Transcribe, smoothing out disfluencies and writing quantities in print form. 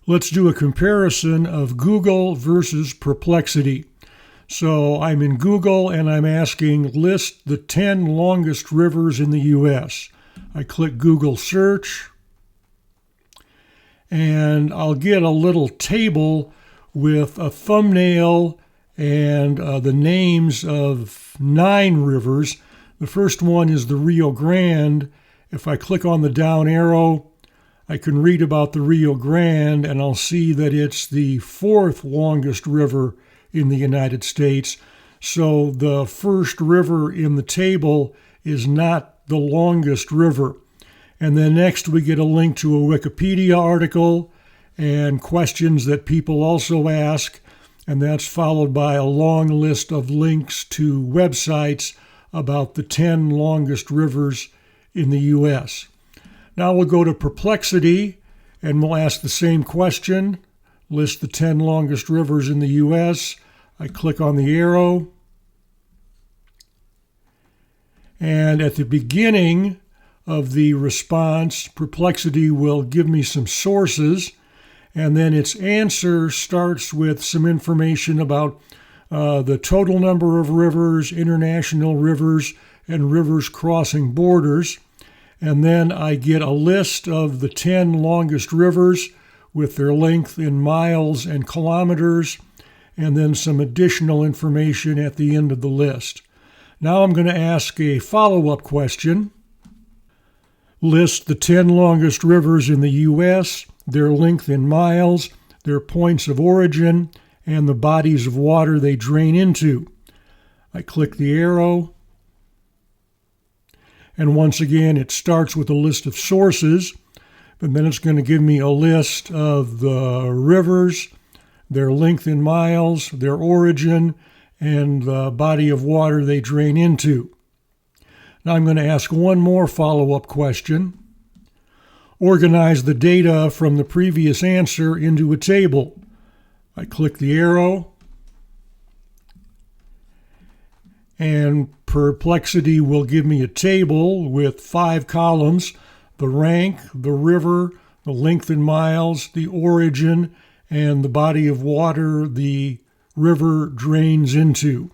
Let's do a comparison of Google versus Perplexity. So I'm in Google and I'm asking list the 10 longest rivers in the U.S. I click Google search and I'll get a little table with a thumbnail and the names of 9 rivers. The first one is the Rio Grande. If I click on the down arrow, I can read about the Rio Grande and I'll see that it's the 4th longest river in the United States. So the first river in the table is not the longest river. And then next we get a link to a Wikipedia article and questions that people also ask. And that's followed by a long list of links to websites about the 10 longest rivers in the U.S. Now we'll go to Perplexity and we'll ask the same question. List the 10 longest rivers in the U.S. I click on the arrow. And at the beginning of the response, Perplexity will give me some sources. And then its answer starts with some information about the total number of rivers, international rivers, and rivers crossing borders. And then I get a list of the 10 longest rivers with their length in miles and kilometers, and then some additional information at the end of the list. Now I'm going to ask a follow-up question. List the 10 longest rivers in the U.S., their length in miles, their points of origin, and the bodies of water they drain into. I click the arrow. And once again, it starts with a list of sources, but then it's going to give me a list of the rivers, their length in miles, their origin, and the body of water they drain into. Now I'm going to ask one more follow-up question. Organize the data from the previous answer into a table. I click the arrow, and Perplexity will give me a table with 5 columns: the rank, the river, the length in miles, the origin, and the body of water the river drains into.